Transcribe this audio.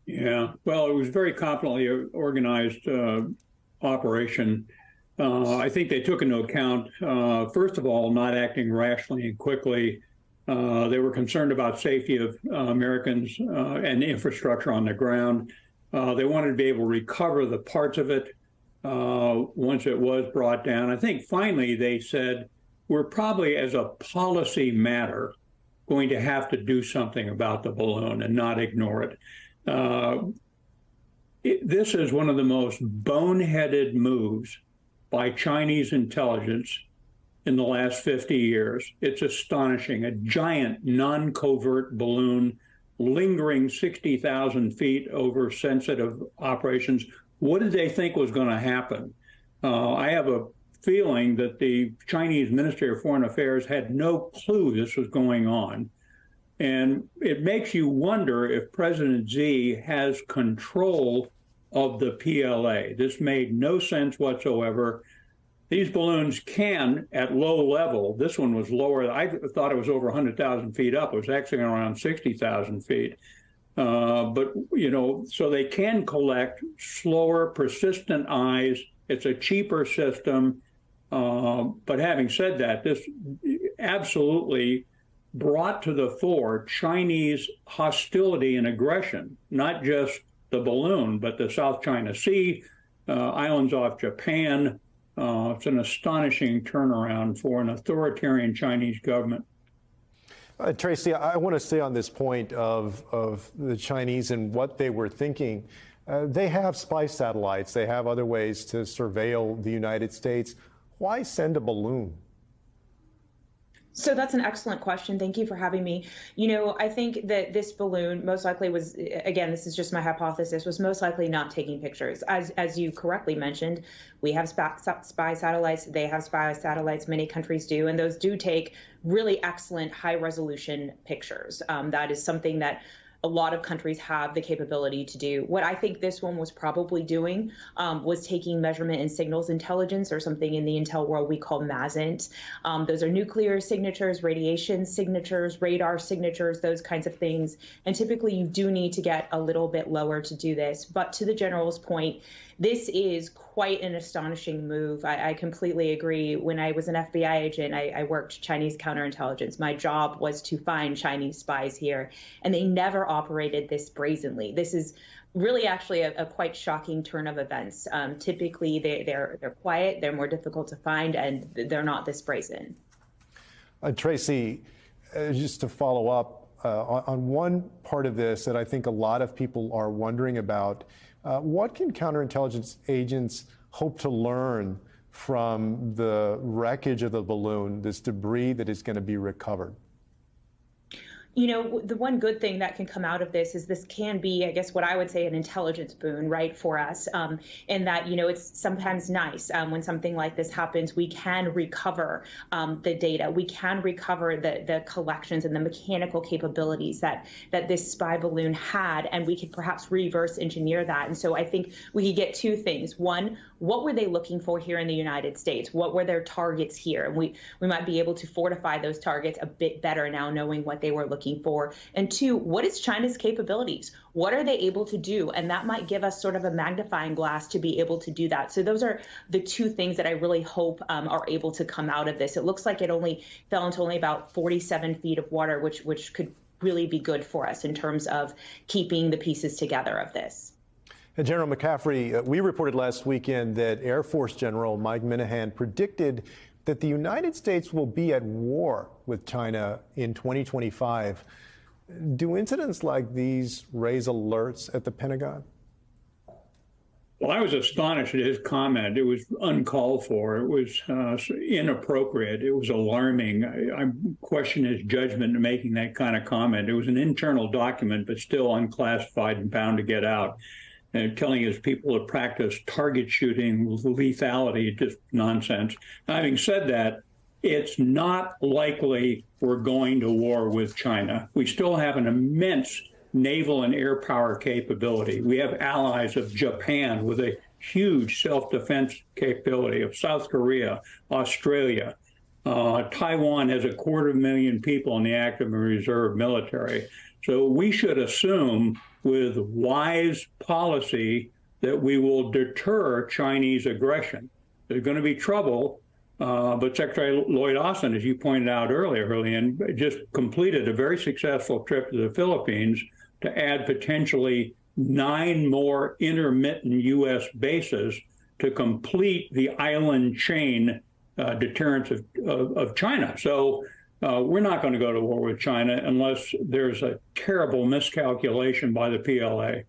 Yeah, well, it was very competently organized operation. I think they took into account, first of all, not acting rashly and quickly. They were concerned about safety of Americans and infrastructure on the ground. They wanted to be able to recover the parts of it once it was brought down. I think finally they said, we're probably, as a policy matter, going to have to do something about the balloon and not ignore it. Uh, this is one of the most boneheaded moves by Chinese intelligence in the last 50 years. It's astonishing. A giant non-covert balloon lingering 60,000 feet over sensitive operations. What did they think was going to happen? I have a feeling that the Chinese Ministry of Foreign Affairs had no clue this was going on. And it makes you wonder if President Xi has control of the PLA. This made no sense whatsoever. These balloons can, at low level, this one was lower. I thought it was over 100,000 feet up. It was actually around 60,000 feet. But, you know, so they can collect slower, persistent eyes. It's a cheaper system. But having said that, this absolutely brought to the fore Chinese hostility and aggression, not just the balloon, but the South China Sea, islands off Japan. It's an astonishing turnaround for an authoritarian Chinese government. Tracy, I want to stay on this point of the Chinese and what they were thinking. They have spy satellites. They have other ways to surveil the United States. Why send a balloon? So that's an excellent question. Thank you for having me. You know, I think that this balloon most likely was, again, this is just my hypothesis, was most likely not taking pictures. As you correctly mentioned, we have spy satellites. They have spy satellites. Many countries do. And those do take really excellent high resolution pictures. That is something that a lot of countries have the capability to do. What I think this one was probably doing was taking measurement and signals intelligence, or something in the intel world we call MASINT. Those are nuclear signatures, radiation signatures, radar signatures, those kinds of things. And typically you do need to get a little bit lower to do this. But to the general's point, this is quite an astonishing move. I completely agree. When I was an FBI agent, I worked Chinese counterintelligence. My job was to find Chinese spies here, and they never operated this brazenly. This is really actually a quite shocking turn of events. Typically, they're quiet, they're more difficult to find, and they're not this brazen. Tracy, just to follow up on one part of this that I think a lot of people are wondering about, what can counterintelligence agents hope to learn from the wreckage of the balloon, this debris that is going to be recovered? You know, the one good thing that can come out of this is this can be, I guess, what I would say an intelligence boon, right, for us, in that, you know, it's sometimes nice when something like this happens, we can recover the data. We can recover the collections and the mechanical capabilities that this spy balloon had, and we could perhaps reverse engineer that. And so I think we could get two things. One, what were they looking for here in the United States? What were their targets here? And we might be able to fortify those targets a bit better now, knowing what they were looking for. And two, what is China's capabilities? What are they able to do? And that might give us sort of a magnifying glass to be able to do that. So those are the two things that I really hope are able to come out of this. It looks like it only fell into only about 47 feet of water, which could really be good for us in terms of keeping the pieces together of this. General McCaffrey, we reported last weekend that Air Force General Mike Minihan predicted that the United States will be at war with China in 2025. Do incidents like these raise alerts at the Pentagon? Well, I was astonished at his comment. It was uncalled for. It was inappropriate. It was alarming. I question his judgment in making that kind of comment. It was an internal document, but still unclassified and bound to get out. And telling his people to practice target shooting with lethality, just nonsense. Having said that, it's not likely we're going to war with China. We still have an immense naval and air power capability. We have allies of Japan with a huge self-defense capability, of South Korea, Australia. Taiwan has 250,000 people in the active and reserve military. So we should assume with wise policy that we will deter Chinese aggression. There's going to be trouble, but Secretary Lloyd Austin, as you pointed out earlier, Julian, just completed a very successful trip to the Philippines to add potentially 9 more intermittent U.S. bases to complete the island chain deterrence of China. So we're not going to go to war with China unless there's a terrible miscalculation by the PLA.